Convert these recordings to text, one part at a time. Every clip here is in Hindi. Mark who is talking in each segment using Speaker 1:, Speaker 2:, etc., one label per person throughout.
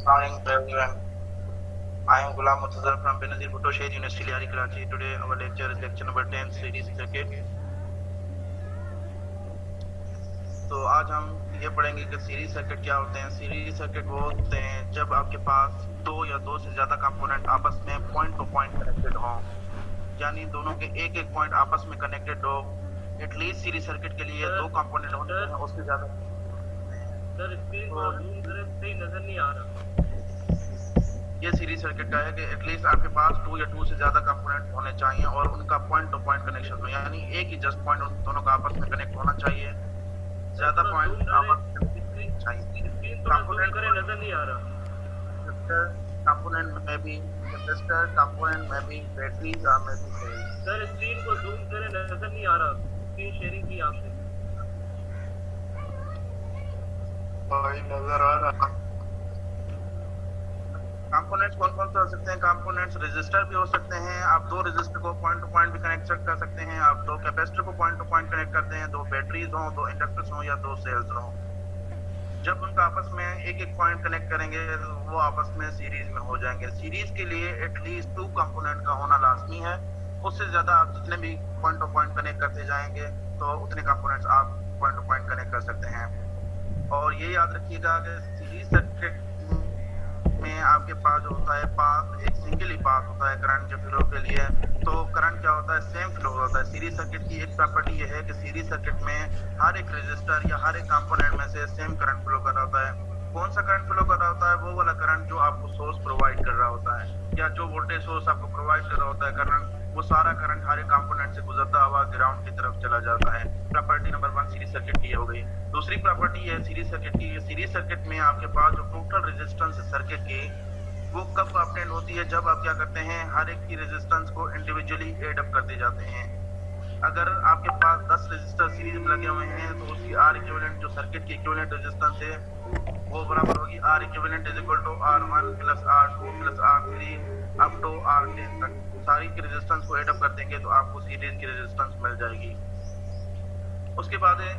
Speaker 1: Morning to everyone. I am Ghulam Murtaza from Benazir Bhutto Shahid University, Liari, Karachi. Today our lecture is lecture number 10, series circuit. तो आज हम ये पढ़ेंगे कि सीरीज सर्किट क्या होते हैं। सीरीज सर्किट वो होते हैं जब आपके पास दो या दो से ज्यादा कंपोनेंट आपस में पॉइंट टू पॉइंट कनेक्टेड हों, यानी दोनों के एक एक पॉइंट आपस में कनेक्टेड हो। एटलीस्ट सीरीज सर्किट के लिए दो कंपोनेंट होने चाहिए, उससे ज्यादा।
Speaker 2: सर स्क्रीन को जूम करें, सही नजर नहीं आ रहा।
Speaker 1: ये सीरीज सर्किट का है कि एटलीस्ट आपके पास टू या टू से ज्यादा कंपोनेंट होने चाहिए और उनका पॉइंट टू पॉइंट कनेक्शन हो, यानी एक ही जस्ट पॉइंट उन दोनों का आपस में कनेक्ट होना चाहिए। ज्यादा पॉइंट आपस में चाहिए।
Speaker 2: कंपोनेंट करे नजर नहीं आ रहा।
Speaker 1: कंपोनेंट में भी रेजिस्टर, कंपोनेंट में भी बैटरीज और में भी सेल्स।
Speaker 2: सर स्क्रीन को जूम करें, नजर नहीं आ रहा। स्क्रीन शेयरिंग की आपने
Speaker 1: भाई नजर आ रहा। कंपोनेंट्स कौन कौन से हो सकते हैं? कंपोनेंट्स रेजिस्टर भी हो सकते हैं। आप दो रेजिस्टर को पॉइंट टू पॉइंट भी कनेक्ट कर सकते हैं। आप दो कैपेसिटर को पॉइंट टू पॉइंट कनेक्ट करते हैं। दो बैटरीज हों, दो इंडक्टर्स हों या दो सेल्स हों। जब उनका आपस में एक एक पॉइंट कनेक्ट करेंगे तो वो आपस में सीरीज में हो जाएंगे। सीरीज के लिए एटलीस्ट टू कंपोनेंट का होना लाजमी है। उससे ज्यादा आप जितने भी पॉइंट टू पॉइंट कनेक्ट करते जाएंगे तो उतने कंपोनेंट्स आप पॉइंट टू पॉइंट कनेक्ट कर सकते हैं। और ये याद रखिएगा कि सीरीज सर्किट में आपके पास जो होता है पाथ, एक सिंगल ही पाथ होता है करंट के फ्लो के लिए। तो करंट क्या होता है? सेम फ्लो होता है। सीरीज सर्किट की एक प्रॉपर्टी ये है कि सीरीज सर्किट में हर एक रेजिस्टर या हर एक कंपोनेंट में से सेम करंट फ्लो कर रहा होता है। कौन सा करंट फ्लो कर रहा होता है? वो वाला करंट जो आपको सोर्स प्रोवाइड कर रहा होता है या जो वोल्टेज सोर्स आपको प्रोवाइड कर रहा होता है करंट, वो सारा करंट हर एक कंपोनेंट से गुजरता हुआ ग्राउंड की तरफ चला जाता है। प्रॉपर्टी नंबर 1 सीरीज सर्किट की हो गई। दूसरी प्रॉपर्टी है सीरीज सर्किट की। सीरीज सर्किट में आपके पास जो टोटल रेजिस्टेंस है सर्किट की, वो कब ऑब्टेन होती है? जब आप क्या करते हैं, हर एक की रेजिस्टेंस को इंडिविजुअली एड अप करते जाते हैं। अगर आपके पास 10 रेजिस्टर सीरीज में लगे हुए हैं तो उसकी आर इक्विवेलेंट जो सर्किट की इक्विवेलेंट रेजिस्टेंस है वो बराबर होगी R equivalent is equal to R1 plus R2 plus R3 up to R10 तक। सारी की रेजिस्टेंस को एड अप कर देंगे तो आपको सीरीज की रेजिस्टेंस मिल जाएगी। उसके बाद है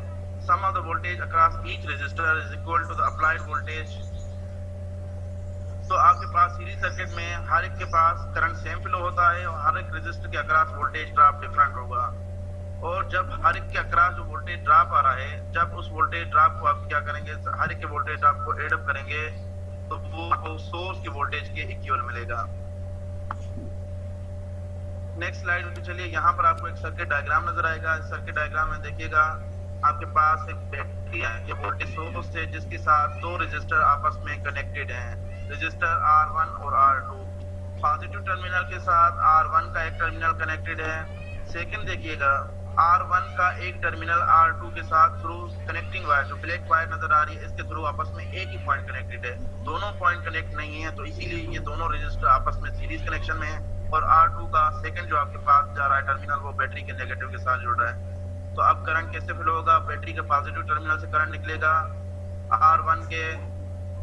Speaker 1: sum of the voltage across each resistor is equal to the applied voltage. तो आपके पास सीरीज सर्किट में हर एक के पास करंट सेम फ्लो होता है और हर एक रेजिस्टर के अक्रॉस वोल्टेज ड्रॉप डिफरेंट होगा। और जब हर एक के अक्रॉस जो वोल्टेज ड्रॉप आ रहा है, जब उस वोल्टेज ड्रॉप को आप क्या करेंगे, हर एक के वोल्टेज ड्रॉप को एड अप करेंगे तो वो सोर्स के वोल्टेज के इक्वल मिलेगा। नेक्स्ट स्लाइड पे चलिए। यहाँ पर आपको एक सर्किट डायग्राम नजर आएगा। इस सर्किट डायग्राम में देखिएगा आपके पास एक बैटरी है, ये वोल्टेज सोर्स है जिसके साथ दो रेजिस्टर आपस में कनेक्टेड हैं, रेजिस्टर R1 और R2। पॉजिटिव टर्मिनल के साथ R1 का एक टर्मिनल कनेक्टेड है। सेकंड देखिएगा, R1 का एक टर्मिनल R2 के साथ थ्रू कनेक्टिंग वायर, जो ब्लैक वायर नजर आ रही है, इसके थ्रू आपस में एक ही पॉइंट कनेक्टेड है। दोनों पॉइंट कनेक्ट नहीं है तो इसीलिए ये दोनों रेजिस्टर आपस में सीरीज कनेक्शन में है। और R2 का सेकंड जो आपके पास जा रहा है टर्मिनल, वो बैटरी के नेगेटिव के साथ जुड़ रहा है। तो अब करंट कैसे फ्लो होगा? बैटरी के पॉजिटिव टर्मिनल से करंट निकलेगा, R1 के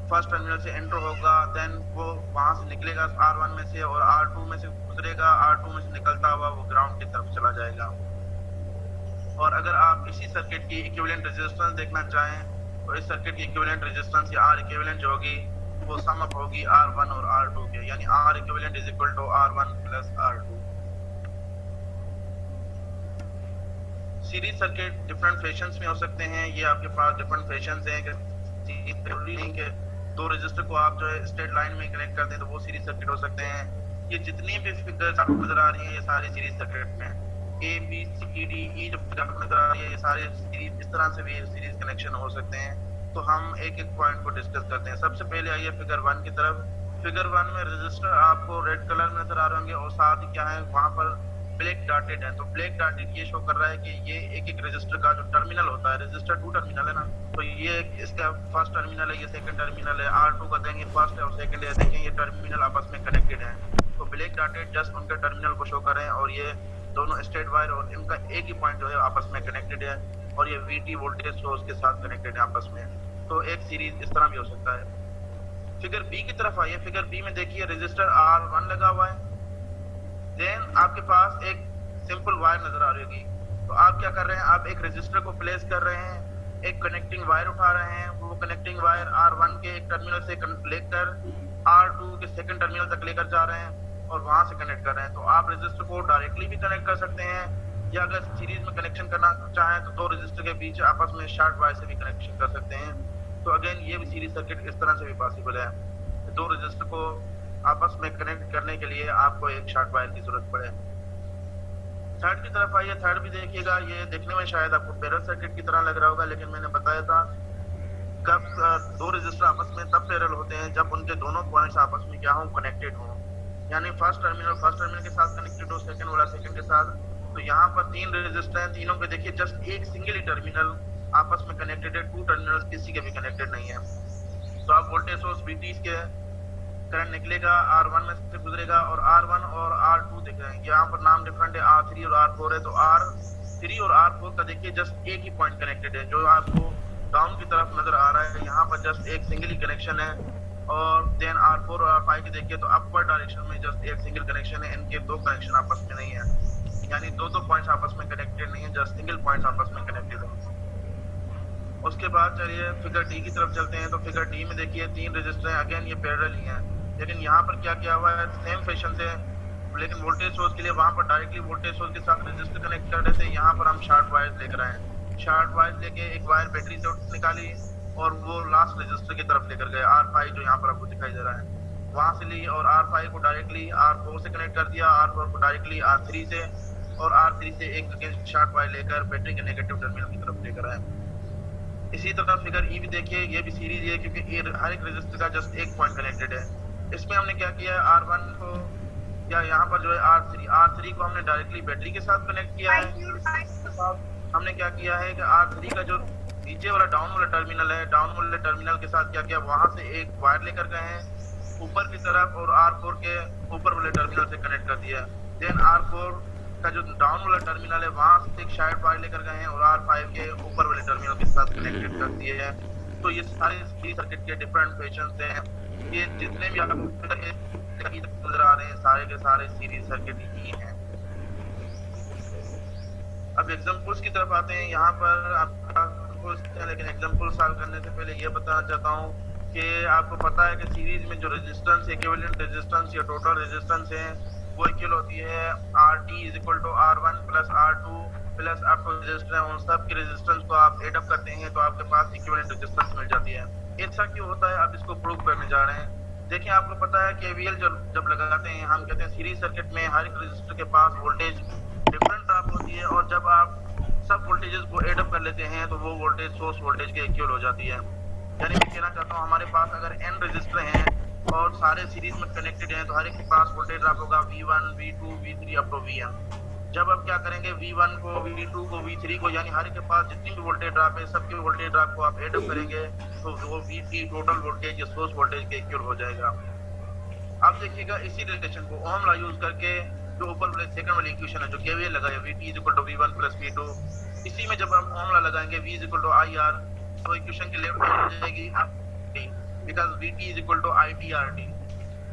Speaker 1: फर्स्ट टर्मिनल से एंटर होगा, देन वो वहां से निकलेगा R1 में से और R2 में से गुजरेगा। R2 में से निकलता हुआ वो ग्राउंड की तरफ चला जाएगा। और अगर आप इसी सर्किट की इक्विवेलेंट रेजिस्टेंस देखना चाहें तो इस सर्किट की इक्विवेलेंट रेजिस्टेंस या R इक्विवेलेंट जो होगी वो सम अप होगी R1 और R2 के, यानी R equivalent is equal to R1 plus R2। Series circuit different fashions में हो सकते हैं। ये आपके पास डिफरेंट फैशंस हैं कि दो रेजिस्टर को आप जो है स्ट्रेट लाइन में कनेक्ट करते हैं तो वो सीरीज सर्किट हो सकते हैं। ये जितनी भी फिगर्स आपको नजर आ रही हैं ये सारी सीरीज सर्किट में A B C D E जो नजर आ रही है ये सारे सीरीज, इस तरह से भी सीरीज कनेक्शन हो सकते हैं। तो हम एक एक पॉइंट को डिस्कस करते हैं। सबसे पहले आइए फिगर 1 की तरफ। फिगर 1 में रेजिस्टर आपको रेड कलर में नजर आ रहे होंगे और साथ ही क्या है वहां पर ब्लैक डॉटेड है। तो ब्लैक डॉटेड ये शो कर रहा है कि ये एक एक रेजिस्टर का जो टर्मिनल होता है, रेजिस्टर 2 टर्मिनल है ना, तो ये इसका फर्स्ट टर्मिनल है, ये सेकंड टर्मिनल है। R2 का देंगे फर्स्ट है और सेकंड है, देखें ये टर्मिनल आपस में कनेक्टेड है। तो ब्लैक डॉटेड जस्ट उनके टर्मिनल को शो कर रहे हैं और ये दोनों स्ट्रेट वायर और इनका एक ही पॉइंट जो है आपस में कनेक्टेड है और ये VT वोल्टेज सोर्स के साथ कनेक्टेड है आपस में। तो एक सीरीज इस तरह भी हो सकता है। फिगर बी की तरफ आइए। फिगर बी में देखिए रेजिस्टर R1 लगा हुआ है, देन आपके पास एक सिंपल वायर नजर आ रही होगी। तो आप क्या कर रहे हैं, आप एक रेजिस्टर को प्लेस कर रहे हैं एक कनेक्टिंग वायर उठा रहे हैं, वो कनेक्टिंग वायर R1 के एक टर्मिनल से लेकर R2 के सेकंड टर्मिनल तक लेकर जा रहे हैं और वहां से कनेक्ट कर रहे हैं। तो आप रजिस्टर को डायरेक्टली भी कनेक्ट कर सकते हैं, या अगर सीरीज में कनेक्शन करना चाहें तो दो रजिस्टर के बीच आपस में शॉर्ट वायर से भी कनेक्शन कर सकते हैं। तो अगेन ये भी सीरीज सर्किट इस तरह से भी पॉसिबल है, दो रजिस्टर को आपस में कनेक्ट करने के लिए आपको एक शॉर्ट वायर की जरूरत पड़े। थर्ड की तरफ आइए, थर्ड भी देखिएगा। ये देखने में शायद आपको पैरेलल सर्किट की तरह लग रहा होगा, लेकिन मैंने बताया था कब दो रजिस्टर आपस में तब पैरेलल होते हैं जब उनके दोनों पॉइंट्स आपस में क्या हो, कनेक्टेड हो। यानी फर्स्ट टर्मिनल के साथ कनेक्टेड हो, सेकंड वाला सेकंड के साथ। तो यहाँ पर तीन रजिस्टर हैं, तीनों के देखिए जस्ट एक सिंगल ही टर्मिनल आपस में कनेक्टेड है, टू टर्मिनल्स किसी के भी कनेक्टेड नहीं है। तो आप वोल्टेज सोर्स VT के करंट निकलेगा, R1 में से गुजरेगा और R1 और R2 देख रहे हैं, यहाँ पर नाम डिफरेंट है, R3 और R4 है। तो R3 और R4 का देखिए जस्ट एक ही पॉइंट कनेक्टेड है, जो आपको डाउन की तरफ नजर आ रहा है। यहाँ पर जस्ट एक सिंगल ही कनेक्शन है। और देन R4 और R5 के देखिए तो अपवर्ड डायरेक्शन में जस्ट एक सिंगल कनेक्शन है, इनके दो कनेक्शन आपस में नहीं है, यानी दो पॉइंट्स आपस में कनेक्टेड नहीं है, जस्ट सिंगल पॉइंट्स आपस में कनेक्टेड है। उसके बाद चलिए फिगर डी की तरफ चलते हैं। तो फिगर डी में देखिए तीन रजिस्टर हैं, अगेन ये पैरेलल ही हैं, लेकिन यहाँ पर क्या किया हुआ है सेम फैशन से, लेकिन वोल्टेज सोर्स के लिए वहाँ पर डायरेक्टली वोल्टेज सोर्स के साथ रजिस्टर कनेक्ट कर रहे थे, यहाँ पर हम शॉर्ट वायर लेकर आए हैं। शॉर्ट वायर लेके एक वायर बैटरी से निकाली और वो लास्ट रजिस्टर की तरफ लेकर गए, R5 जो यहाँ पर आपको दिखाई दे रहा है, वहां से ली और R5 को डायरेक्टली R4 से कनेक्ट कर दिया, R4 को डायरेक्टली R3 से, और R3 से एक शॉर्ट वायर लेकर बैटरी के नेगेटिव टर्मिनल की तरफ लेकर आए। इसी तरह फिगर ई भी देखिए, ये भी सीरीज है क्योंकि हर एक रजिस्टर का जस्ट एक पॉइंट कनेक्टेड है। इसमें हमने क्या किया है, R1 को या यहाँ पर जो है R3 को हमने डायरेक्टली बैटरी के साथ कनेक्ट किया है। हमने क्या किया है कि R3 का जो नीचे वाला डाउन वाला टर्मिनल है, डाउन वाले टर्मिनल के साथ क्या किया, वहां से एक वायर लेकर गए हैं ऊपर की तरफ और R4 के ऊपर वाले टर्मिनल से कनेक्ट कर दिया। देन R4 का जो डाउन वाला टर्मिनल है वहां से एक शॉर्ट वायर लेकर गए हैं और R5 के ऊपर वाले टर्मिनल के साथ कनेक्टेड कर दिए हैं। तो ये सारे सीरीज सर्किट के डिफरेंट फैशंस हैं। ये जितने भी आपको नजर आ रहे हैं सारे के सारे सीरीज सर्किट ही हैं। अब एग्जांपल्स की तरफ आते हैं। यहाँ पर आपका लेकिन एग्जांपल सॉल्व करने से पहले ये बताना चाहता हूँ कि आपको पता है कि सीरीज में जो रेजिस्टेंस इक्विवेलेंट रेजिस्टेंस या टोटल रेजिस्टेंस है वो इक्वल होती है RT = R1 + R2 प्लस आपको रेजिस्टर है, उन सब के रेजिस्टेंस को आप एड अप करते हैं तो आपके पास इक्विवेलेंट रेजिस्टेंस मिल जाती है। ऐसा क्यों होता है, अब इसको प्रूव करने जा रहे हैं। देखिए आपको पता है KVL जब लगाते हैं हम कहते हैं सीरीज सर्किट में हर एक रेजिस्टर के पास वोल्टेज डिफरेंट ड्रॉप होती है, और जब आप सब वोल्टेजेस को एड अप कर लेते हैं तो वो वोल्टेज सोर्स वोल्टेज के इक्वल हो जाती है। यानी मैं कहना चाहता हूँ हमारे पास अगर n रजिस्टर हैं और सारे सीरीज में कनेक्टेड हैं तो हर एक के पास वोल्टेज ड्रॉप होगा V1 V2 V3 up to Vn। जब आप क्या करेंगे V1 को V2 को V3 को यानी हर एक के पास जितनी भी वोल्टेज ड्रॉप है सबके वोल्टेज ड्रॉप को आप एड अप करेंगे तो वो V3 टोटल वोल्टेज या सोर्स वोल्टेज के इक्वल हो जाएगा। अब देखिएगा इसी रिलेशन को ओम लॉ यूज करके जो ऊपर वाले सेकंड वाली इक्वेशन है जो KVL लगाया VT = V1 + V2, इसी में जब हम ओम लॉ लगाएंगे V = IR तो इक्वेशन की लेफ्ट साइड हो जाएगी बिकॉज़ VT = ITRT।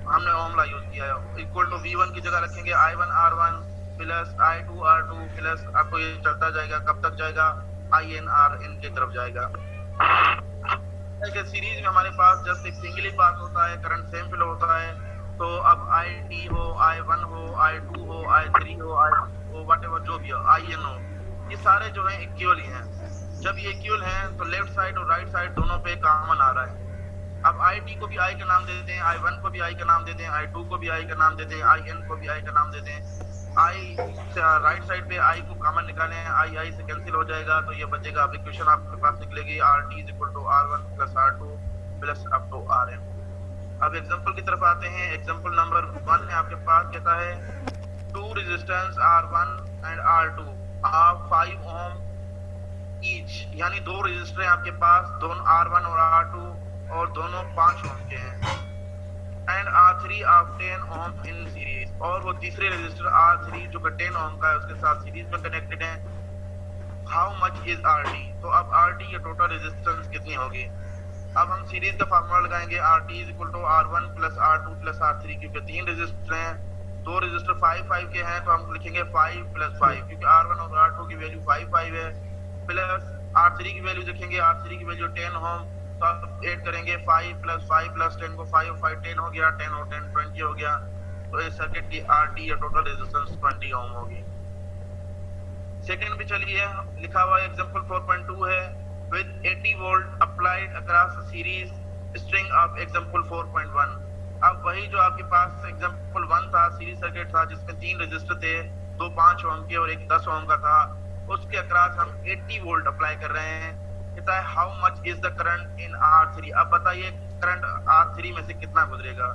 Speaker 1: हमने ओम लॉ यूज किया है। इक्वल टू V1 की जगह रखेंगे I1 R1 plus I2 R2 plus आपको ये चलता जाएगा, कब तक जाएगा, IN RN की तरफ जाएगा। सीरीज में हमारे पास जस्ट एक सिंगल ही पास होता है, करंट सेम फ्लो होता है। तो अब IT हो, I1 हो, I2 हो, I3 हो, I हो, व्हाटएवर जो भी हो, IN हो, ये सारे जो है इक्वल ही हैं। जब ये इक्वल हैं तो लेफ्ट साइड और राइट साइड दोनों पे कॉमन आ रहा है। अब IT को भी I का नाम देते हैं, I1 को भी I का नाम देते हैं, I2 को भी I का नाम देते हैं, IN को भी I का नाम देते हैं। राइट साइड पे I को कॉमन निकालें, I से कैंसिल हो जाएगा तो ये बचेगा। अब इक्वेशन आपके पास निकलेगी RT = R1 + R2 plus up to RN। अब एग्जांपल की तरफ आते हैं। एग्जांपल नंबर 1 में आपके पास कहता है 2 resistance R1 and R2 are 5 ohm each, यानी 2 रजिस्टर हैं आपके पास, दोनों R1 और R2 और दोनों 5 ओम के हैं। And R3 of 10 ohm in series, और वो तीसरे रजिस्टर R3 जो कि 10 ओम का है उसके साथ सीरीज में कनेक्टेड है। हाउ मच इज RT, तो अब RT या टोटल रेजिस्टेंस कितनी होगी। अब हम सीरीज का फार्मूला लगाएंगे RT = R1 + R2 + R3, क्योंकि 3 रजिस्टर हैं, 2 रजिस्टर 5 के हैं तो हम लिखेंगे 5 + 5 क्योंकि R1 और R2 की वैल्यू 5 है, प्लस R3 की वैल्यू देखेंगे, R3 की वैल्यू 10 ओम, तो आप ऐड करेंगे 5 + 10 को 5 और 5 10 हो गया, 10 और 10 20 हो गया, तो इस सर्किट की RT या टोटल रेजिस्टेंस 20 ओम होगी। सेकंड पे चलिए, लिखा हुआ एग्जांपल 4.2 है, with 80 volt applied across a series string of example 4.1। अब वही जो आपके पास एग्जांपल 1 था, सीरीज सर्किट था जिसमें 3 रजिस्टर थे, 2 5 ओम के और एक 10 ओम का था, उसके अक्रॉस हम 80 वोल्ट अप्लाई कर रहे हैं। कहता है how much is the current in R3। अब बताइए करंट R3 में से कितना गुजरेगा।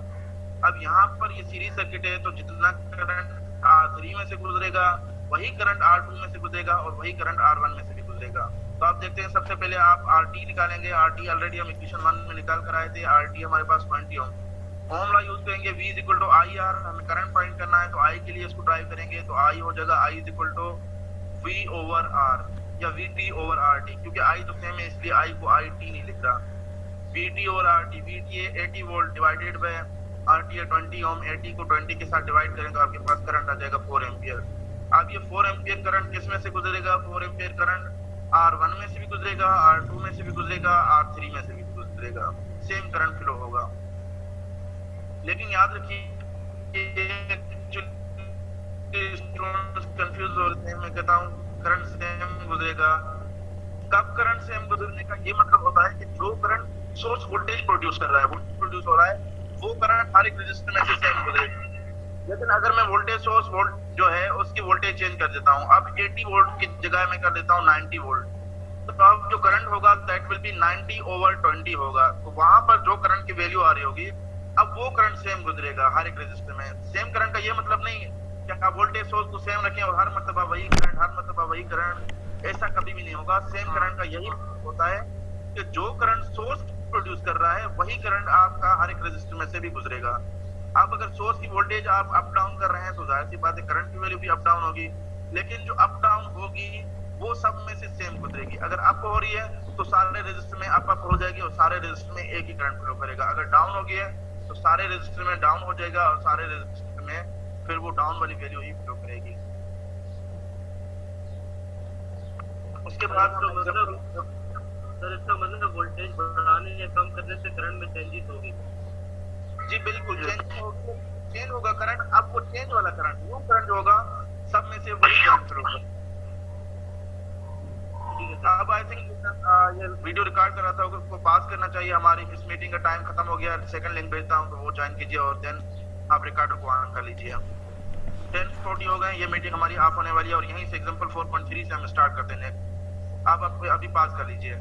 Speaker 1: अब यहाँ पर ये सीरीज सर्किट है, तो जितना करंट R3 में से गुजरेगा वही करंट R2 में से गुजरेगा और वही करंट R1 में से भी गुजरेगा। तो आप देखते हैं, सबसे पहले आप RT निकालेंगे। RT ऑलरेडी हम इक्वेशन 1 में निकाल कर आए थे। RT हमारे पास 20 ओम। ओम लॉ यूज करेंगे, V = IR, हमें करंट फाइंड करना है, तो I के लिए इसको ड्राइव करेंगे, तो I हो जाएगा I = V/R या VT/RT, क्योंकि I तो सेम है इसलिए I को IT नहीं लिख रहा। VT/RT, VT है 80 वोल्ट डिवाइडेड बाय RT है 20 ओम, 80 को 20 के साथ डिवाइड करें तो आपके पास करंट आ जाएगा 4 एम्पियर। अब ये 4 एम्पियर करंट किस में से गुजरेगा? 4 एम्पियर करंट R1 में से भी गुजरेगा, R2 में से भी गुजरेगा, R3 में से भी गुजरेगा, सेम करंट फ्लो होगा। लेकिन याद रखिए स्टूडेंट्स कंफ्यूज हो रहे हैं, मैं कहता हूँ करंट सेम गुजरेगा। कब करंट सेम गुजरने का ये मतलब होता है कि जो करंट सोर्स वोल्टेज प्रोड्यूस कर रहा है, वोल्टेज प्रोड्यूस हो रहा है, वो करंट हर एक रजिस्टर में से सेम गुजरेगा। लेकिन अगर मैं वोल्टेज सोर्स वोल्ट जो है उसकी वोल्टेज चेंज कर देता हूँ, अब 80 वोल्ट की जगह मैं कर देता हूँ 90 वोल्ट, तो अब जो करंट होगा दैट विल बी 90/20 होगा। तो वहां पर जो करंट की वैल्यू आ रही होगी, अब वो करंट सेम गुजरेगा हर एक रजिस्टर में। सेम करंट का ये मतलब नहीं कि आप वोल्टेज सोर्स को सेम रखें और हर मर्तबा वही करंट, हर मर्तबा वही करंट, ऐसा कभी भी नहीं होगा। सेम करंट का यही होता है कि जो करंट सोर्स प्रोड्यूस कर रहा है वही करंट आपका हर एक रजिस्टर में से भी गुजरेगा। आप अगर सोर्स की वोल्टेज आप अप डाउन कर रहे हैं तो जाहिर सी बात है करंट की वैल्यू भी अप डाउन होगी, लेकिन जो अप डाउन होगी वो सब में से सेम गुजरेगी। अगर अप हो रही है तो सारे रजिस्टर में अप हो जाएगी और सारे रजिस्टर में एक ही करंट फ्लो करेगा। अगर डाउन हो गई है तो सारे रजिस्टर में डाउन हो जाएगा और सारे रजिस्टर में फिर वो डाउन वाली वैल्यू ही फ्लो करेगी। उसके बाद
Speaker 2: तो मतलब सर इसका मतलब वोल्टेज बढ़ाने या कम करने से करंट में चेंजेस होगी।
Speaker 1: जी बिल्कुल चेंज होगा करंट। अब वो चेंज वाला करंट, वो करंट होगा सब में से वही करंट होगा। अब आई थिंक ये वीडियो रिकॉर्ड कर रहा था, उसको पास करना चाहिए। हमारी इस मीटिंग का टाइम खत्म हो गया, सेकंड लिंक भेजता हूँ तो वो ज्वाइन कीजिए और देन आप रिकॉर्डर को ऑन कर लीजिए। 10:40 हो गए, ये मीटिंग हमारी ऑफ होने वाली है और यहीं से एग्जांपल 4.3 से हम स्टार्ट करते हैं। आप अभी पास कर लीजिए।